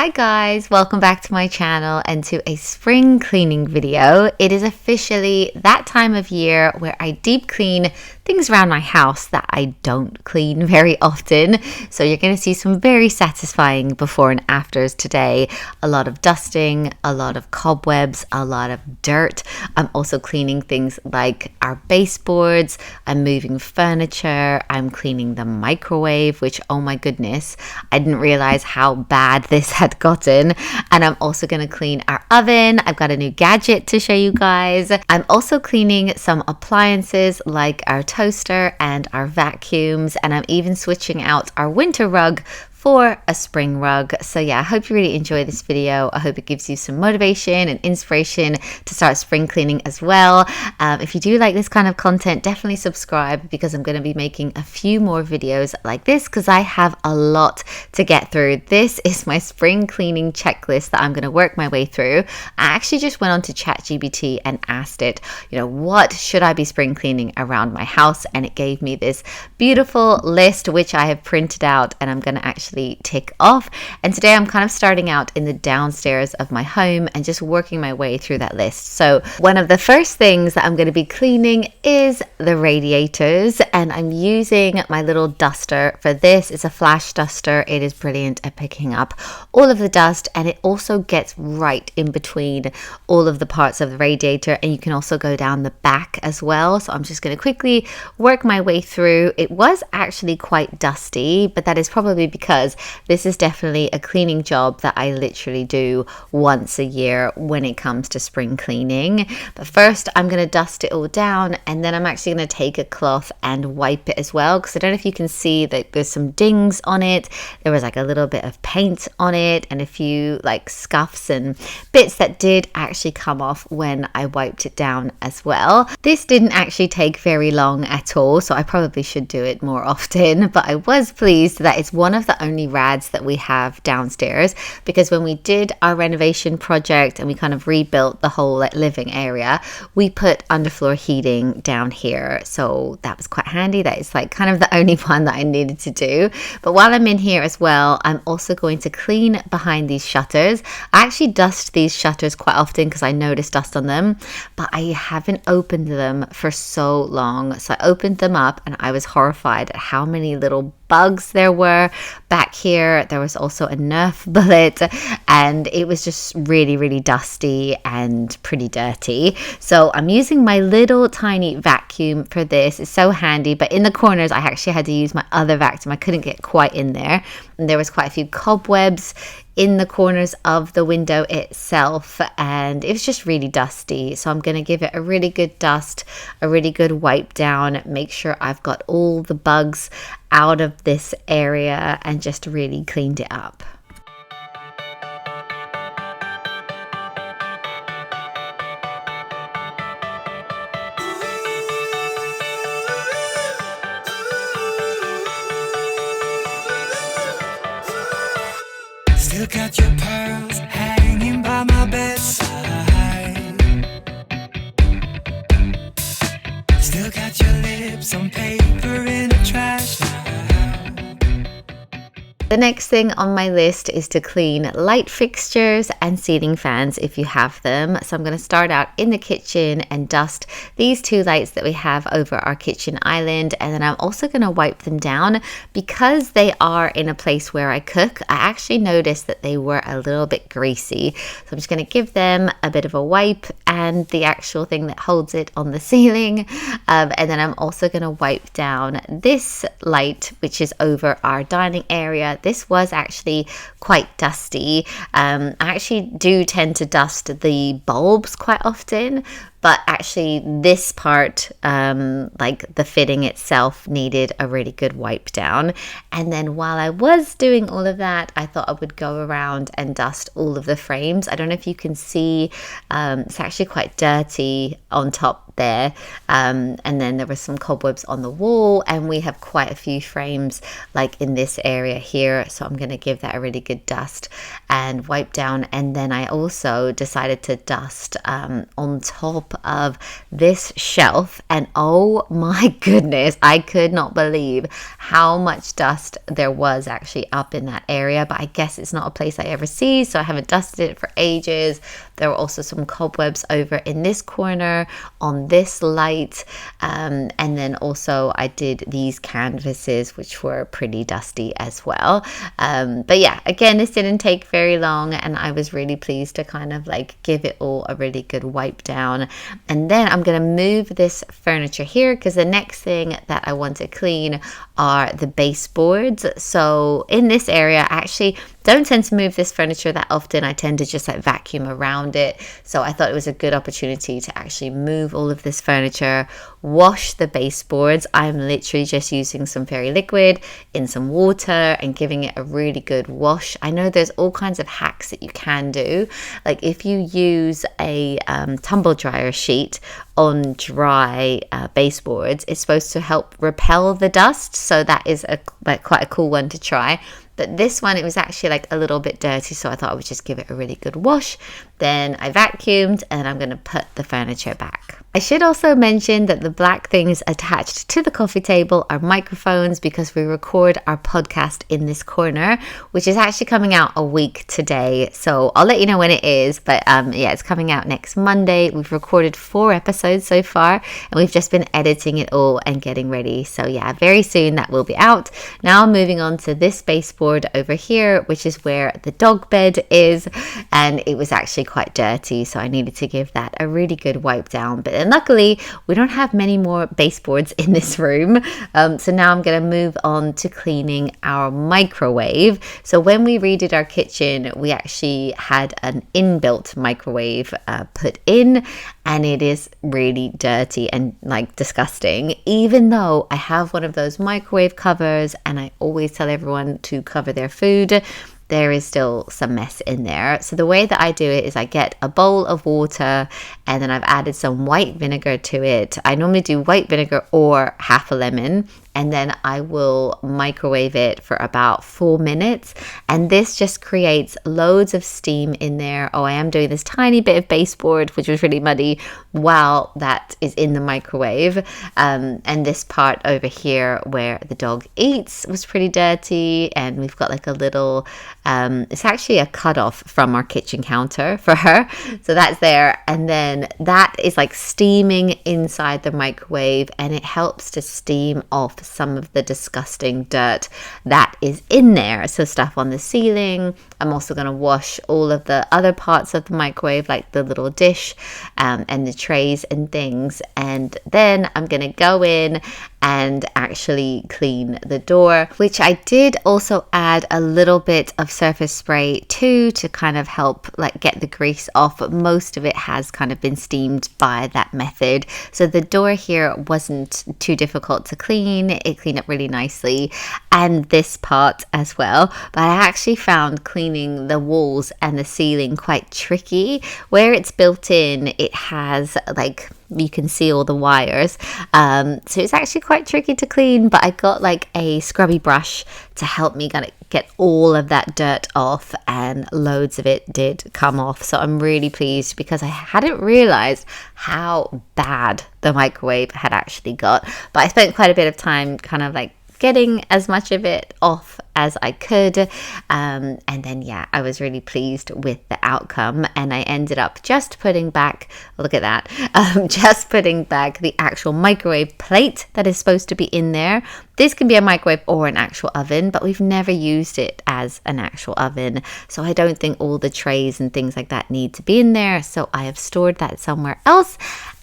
Hi guys, welcome back to my channel and to a spring cleaning video. It is officially that time of year where I deep clean things around my house that I don't clean very often. So you're going to see some very satisfying before and afters today. A lot of dusting, a lot of cobwebs, a lot of dirt. I'm also cleaning things like our baseboards. I'm moving furniture. I'm cleaning the microwave, which, oh my goodness, I didn't realize how bad this had gotten. And I'm also going to clean our oven. I've got a new gadget to show you guys. I'm also cleaning some appliances like our toaster and our vacuums, and I'm even switching out our winter rug for a spring rug. So yeah, I hope you really enjoy this video. I hope it gives you some motivation and inspiration to start spring cleaning as well. If you do like this kind of content, definitely subscribe, because I'm going to be making a few more videos like this because I have a lot to get through. This is my spring cleaning checklist that I'm going to work my way through. I actually just went on to ChatGPT and asked it, what should I be spring cleaning around my house? And it gave me this beautiful list, which I have printed out and I'm going to actually tick off. And today I'm kind of starting out in the downstairs of my home and just working my way through that list. So one of the first things that I'm going to be cleaning is the radiators, and I'm using my little duster for this. It's a flash duster. It is brilliant at picking up all of the dust, and it also gets right in between all of the parts of the radiator, and you can also go down the back as well. So I'm just going to quickly work my way through. It was actually quite dusty, but that is probably because this is definitely a cleaning job that I literally do once a year when it comes to spring cleaning. But first I'm going to dust it all down, and then I'm actually going to take a cloth and wipe it as well, because I don't know if you can see that there's some dings on it. There was like a little bit of paint on it and a few like scuffs and bits that did actually come off when I wiped it down as well. This didn't actually take very long at all, so I probably should do it more often, but I was pleased that it's one of the only rads that we have downstairs, because when we did our renovation project and we kind of rebuilt the whole living area, we put underfloor heating down here, so that was quite handy. That is like kind of the only one that I needed to do. But while I'm in here as well, I'm also going to clean behind these shutters. I actually dust these shutters quite often because I noticed dust on them, but I haven't opened them for so long. So I opened them up and I was horrified at how many little bugs there were back here. There was also a Nerf bullet, and it was just really dusty and pretty dirty. So I'm using my little tiny vacuum for this. It's so handy, but in the corners I actually had to use my other vacuum. I couldn't get quite in there, and there was quite a few cobwebs in the corners of the window itself, and it was just really dusty. So I'm going to give it a really good dust, a really good wipe down, make sure I've got all the bugs out of this area and just really cleaned it up. Still got your pearls hanging by my bedside. Still got your lips on paper in a trash now. The next thing on my list is to clean light fixtures and ceiling fans if you have them. So I'm going to start out in the kitchen and dust these two lights that we have over our kitchen island, and then I'm also going to wipe them down because they are in a place where I cook. I actually noticed that they were a little bit greasy, so I'm just going to give them a bit of a wipe and the actual thing that holds it on the ceiling, and then I'm also going to wipe down this light which is over our dining area. This was actually quite dusty. I actually do tend to dust the bulbs quite often, but actually this part, like the fitting itself, needed a really good wipe down. And then while I was doing all of that, I thought I would go around and dust all of the frames. I don't know if you can see, it's actually quite dirty on top there. And then there were some cobwebs on the wall, and we have quite a few frames like in this area here. So I'm going to give that a really good dust and wipe down. And then I also decided to dust on top of this shelf. And oh my goodness, I could not believe how much dust there was actually up in that area. But I guess it's not a place I ever see, so I haven't dusted it for ages. There were also some cobwebs over in this corner on this light, and then also I did these canvases, which were pretty dusty as well. But yeah, again, this didn't take very long, and I was really pleased to kind of like give it all a really good wipe down. And then I'm going to move this furniture here, because the next thing that I want to clean are the baseboards. So in this area, I actually don't tend to move this furniture that often. I tend to just like vacuum around it. So I thought it was a good opportunity to actually move all of this furniture, wash the baseboards. I'm literally just using some fairy liquid in some water and giving it a really good wash. I know there's all kinds of hacks that you can do. Like if you use a tumble dryer sheet on dry baseboards, it's supposed to help repel the dust. So that is quite a cool one to try. But this one, it was actually like a little bit dirty, so I thought I would just give it a really good wash. Then I vacuumed, and I'm going to put the furniture back. I should also mention that the black things attached to the coffee table are microphones, because we record our podcast in this corner, which is actually coming out a week today. So I'll let you know when it is. But yeah, it's coming out next Monday. We've recorded 4 episodes so far, and we've just been editing it all and getting ready. So yeah, very soon that will be out. Now moving on to this baseboard over here, which is where the dog bed is, and it was actually quite dirty, so I needed to give that a really good wipe down. But then luckily we don't have many more baseboards in this room, so now I'm going to move on to cleaning our microwave. So when we redid our kitchen, we actually had an inbuilt microwave put in, and it is really dirty and like disgusting, even though I have one of those microwave covers, and I always tell everyone to cover their food. There is still some mess in there. So the way that I do it is I get a bowl of water, and then I've added some white vinegar to it. I normally do white vinegar or half a lemon, and then I will microwave it for about 4 minutes, and this just creates loads of steam in there. Oh, I am doing this tiny bit of baseboard, which was really muddy, while that is in the microwave. And this part over here where the dog eats was pretty dirty, and we've got like a little it's actually a cutoff from our kitchen counter for her, so that's there. And then that is like steaming inside the microwave, and it helps to steam off some of the disgusting dirt that is in there. So stuff on the ceiling. I'm also going to wash all of the other parts of the microwave, like the little dish and the trays and things. And then I'm going to go in and actually clean the door, which I did also add a little bit of surface spray too, to kind of help like get the grease off, but most of it has kind of been steamed by that method. So the door here wasn't too difficult to clean. It cleaned up really nicely, and this part as well. But I actually found cleaning the walls and the ceiling quite tricky. Where it's built in, it has like, you can see all the wires, so it's actually quite tricky to clean. But I got like a scrubby brush to help me get all of that dirt off, and loads of it did come off. So I'm really pleased, because I hadn't realized how bad the microwave had actually got. But I spent quite a bit of time kind of like getting as much of it off as I could, and then yeah, I was really pleased with the outcome. And I ended up just putting back, look at that, just putting back the actual microwave plate that is supposed to be in there. This can be a microwave or an actual oven, but we've never used it as an actual oven, so I don't think all the trays and things like that need to be in there. So I have stored that somewhere else.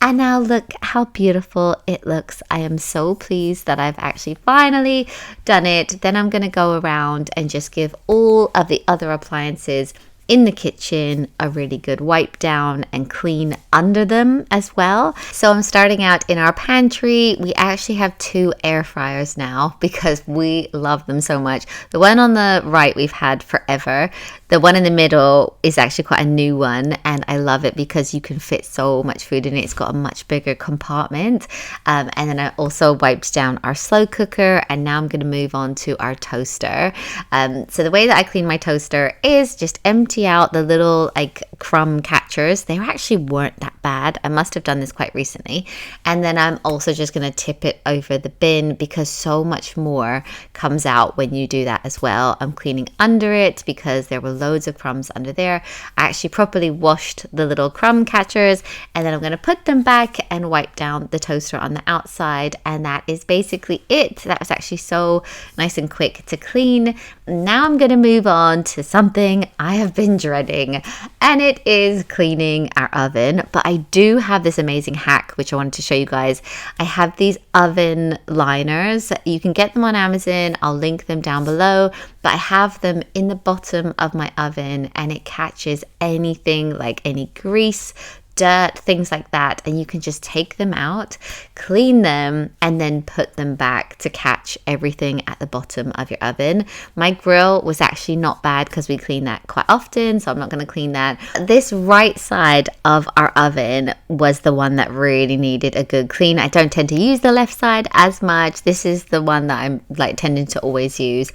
And now look how beautiful it looks. I am so pleased that I've actually finally done it. Then I'm going to go around and just give all of the other appliances in the kitchen a really good wipe down and clean under them as well. So I'm starting out in our pantry. We actually have 2 air fryers now because we love them so much. The one on the right we've had forever. The one in the middle is actually quite a new one, and I love it because you can fit so much food in it. It's got a much bigger compartment. And then I also wiped down our slow cooker, and now I'm going to move on to our toaster. So the way that I clean my toaster is just empty out the little like crumb catchers. They actually weren't that bad. I must have done this quite recently. And then I'm also just going to tip it over the bin because so much more comes out when you do that as well. I'm cleaning under it because there were loads of crumbs under there. I actually properly washed the little crumb catchers, and then I'm going to put them back and wipe down the toaster on the outside, and that is basically it. That was actually so nice and quick to clean. Now I'm going to move on to something I have been dreading, and it is cleaning our oven. But I do have this amazing hack which I wanted to show you guys. I have these oven liners. You can get them on Amazon. I'll link them down below, but I have them in the bottom of my oven, and it catches anything like any grease, dirt, things like that, and you can just take them out, clean them, and then put them back to catch everything at the bottom of your oven. My grill was actually not bad because we clean that quite often, so I'm not going to clean that. This right side of our oven was the one that really needed a good clean. I don't tend to use the left side as much. This is the one that I'm like tending to always use.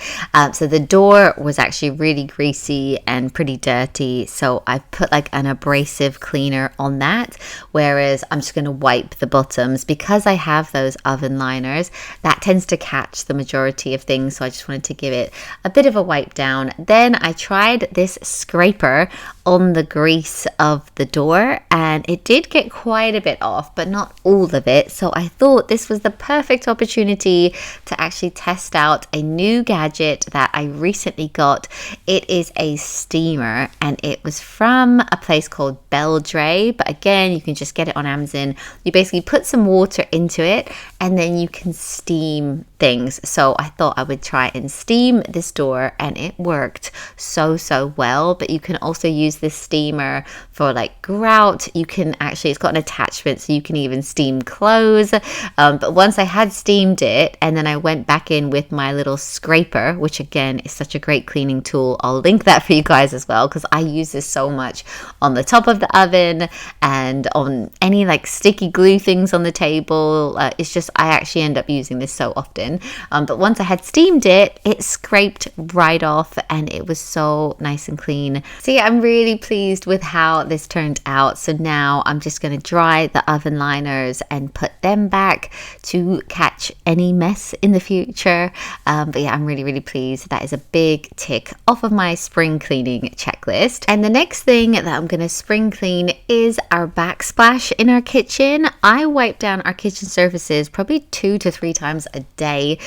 So the door was actually really greasy and pretty dirty, so I put like an abrasive cleaner on that, whereas I'm just going to wipe the bottoms because I have those oven liners. That tends to catch the majority of things, so I just wanted to give it a bit of a wipe down. Then I tried this scraper on the grease of the door, and it did get quite a bit off, but not all of it. So I thought this was the perfect opportunity to actually test out a new gadget that I recently got. It is a steamer, and it was from a place called Beldray, but again, you can just get it on Amazon. You basically put some water into it, and then you can steam things. So I thought I would try and steam this door, and it worked so well. But you can also use this steamer for like grout. You can actually, it's got an attachment so you can even steam clothes. But once I had steamed it, and then I went back in with my little scraper, which again is such a great cleaning tool. I'll link that for you guys as well, because I use this so much on the top of the oven and on any like sticky glue things on the table. It's just, I actually end up using this so often. But once I had steamed it, it scraped right off, and it was so nice and clean. So yeah, I'm really pleased with how this turned out. So now I'm just going to dry the oven liners and put them back to catch any mess in the future. But yeah, I'm really pleased. That is a big tick off of my spring cleaning checklist. And the next thing that I'm going to spring clean is our backsplash in our kitchen. I wipe down our kitchen surfaces probably 2 to 3 times a day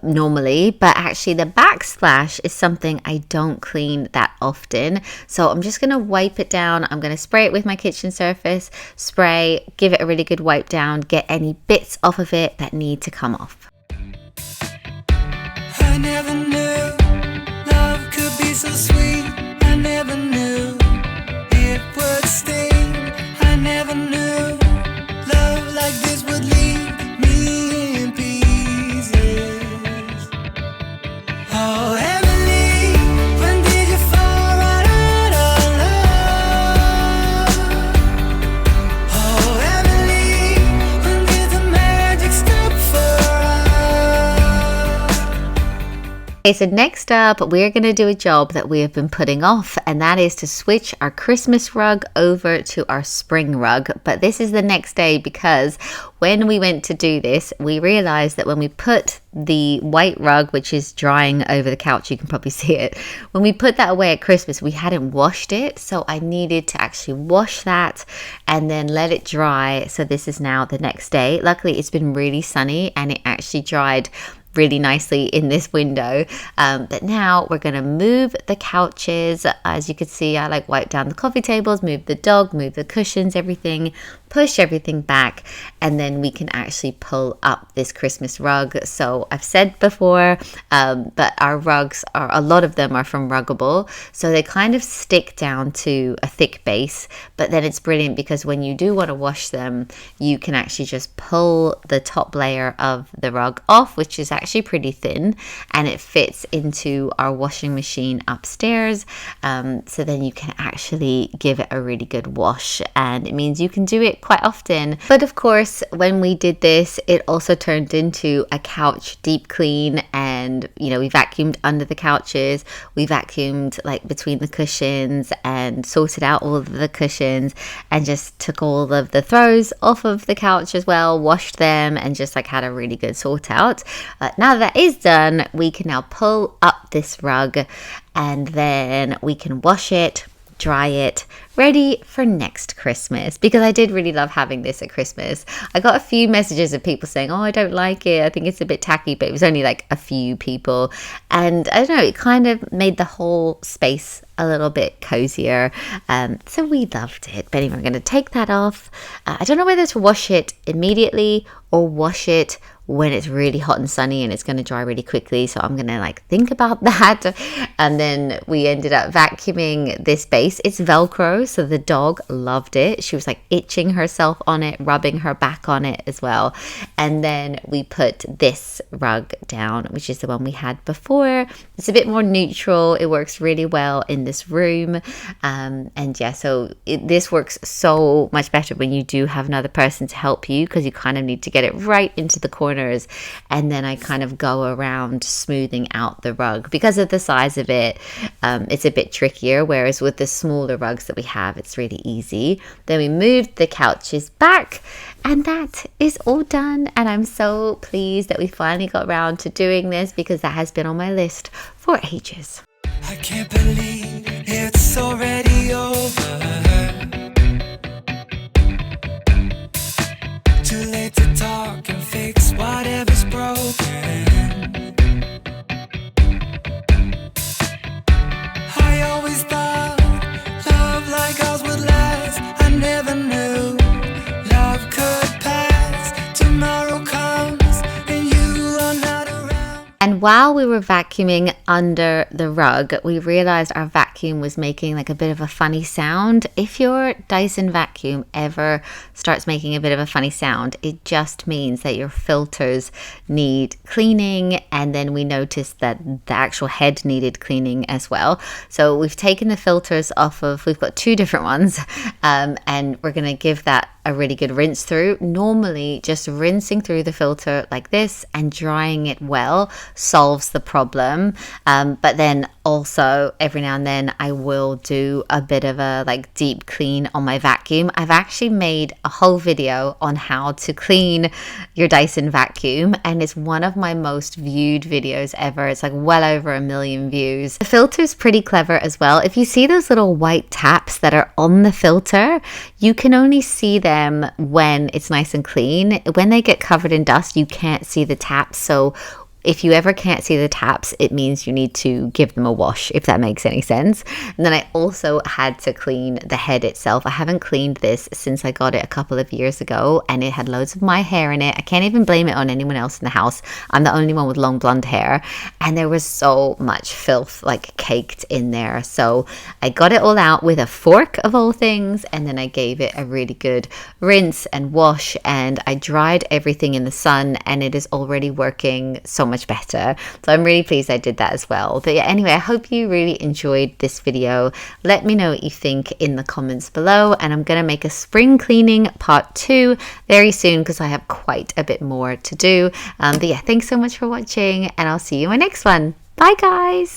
normally, but actually the backsplash is something I don't clean that often. So I'm just going to wipe it down. I'm going to spray it with my kitchen surface spray, give it a really good wipe down, get any bits off of it that need to come off. I never knew love could be so sweet. I never knew it would sting. I never knew love like this would leave me in pieces. Oh, Emily, when did you fall right out of love? Oh, Emily, when did the magic stop for us? Okay, so next up, we're going to do a job that we have been putting off, and that is to switch our Christmas rug over to our spring rug. But this is the next day, because when we went to do this, we realized that when we put the white rug, which is drying over the couch, you can probably see it, when we put that away at Christmas, we hadn't washed it. So I needed to actually wash that and then let it dry. So this is now the next day. Luckily, it's been really sunny, and it actually dried really nicely in this window. But now we're going to move the couches. As you can see, I like wipe down the coffee tables, move the dog, move the cushions, everything, push everything back, and then we can actually pull up this Christmas rug. So I've said before, but our rugs are, a lot of them are from Ruggable, so they kind of stick down to a thick base. But then it's brilliant because when you do want to wash them, you can actually just pull the top layer of the rug off, which is actually pretty thin, and it fits into our washing machine upstairs. So then you can actually give it a really good wash, and it means you can do it quite often. But of course, when we did this, it also turned into a couch deep clean, and we vacuumed under the couches, we vacuumed like between the cushions and sorted out all of the cushions, and just took all of the throws off of the couch as well, washed them, and just like had a really good sort out. Now that is done, we can now pull up this rug, and then we can wash it, dry it, ready for next Christmas, because I did really love having this at Christmas. I got a few messages of people saying, oh, I don't like it, I think it's a bit tacky, but it was only like a few people, and I don't know, it kind of made the whole space a little bit cozier, so we loved it. But anyway, I'm going to take that off. I don't know whether to wash it immediately or wash it when it's really hot and sunny and it's going to dry really quickly, so I'm going to like think about that. And then we ended up vacuuming this base. It's Velcro, so the dog loved it. She was like itching herself on it, rubbing her back on it as well. And then we put this rug down, which is the one we had before. It's a bit more neutral, it works really well in this room, and yeah, so this works so much better when you do have another person to help you, because you kind of need to get it right into the corners, and then I kind of go around smoothing out the rug. Because of the size of it, it's a bit trickier, whereas with the smaller rugs that we have, it's really easy. Then we moved the couches back, and that is all done, and I'm so pleased that we finally got around to doing this, because that has been on my list for ages. I can't believe it's already over. Too late to talk and fix whatever's broken. I always thought love like ours would last. I never knew love could pass. Tomorrow comes and you are not around. And while we were vacuuming under the rug, we realized our vacuum was making like a bit of a funny sound. If your Dyson vacuum ever starts making a bit of a funny sound, it just means that your filters need cleaning. And then we noticed that the actual head needed cleaning as well. So we've taken the filters off of, we've got two different ones, and we're going to give that a really good rinse through. Normally just rinsing through the filter like this and drying it well solves the problem, but then also every now and then I will do a bit of a like deep clean on my vacuum. I've actually made a whole video on how to clean your Dyson vacuum, and it's one of my most viewed videos ever. It's like well over 1 million views. The filter's pretty clever as well. If you see those little white taps that are on the filter, you can only see them when it's nice and clean. When they get covered in dust, you can't see the taps. So if you ever can't see the taps, it means you need to give them a wash, if that makes any sense. And then I also had to clean the head itself. I haven't cleaned this since I got it a couple of years ago, and it had loads of my hair in it. I can't even blame it on anyone else in the house. I'm the only one with long blonde hair, and there was so much filth like caked in there. So I got it all out with a fork of all things, and then I gave it a really good rinse and wash, and I dried everything in the sun, and it is already working so much better. So I'm really pleased I did that as well. But yeah, anyway, I hope you really enjoyed this video. Let me know what you think in the comments below, and I'm gonna make a spring cleaning part 2 very soon, because I have quite a bit more to do. But yeah, thanks so much for watching, and I'll see you in my next one. Bye guys.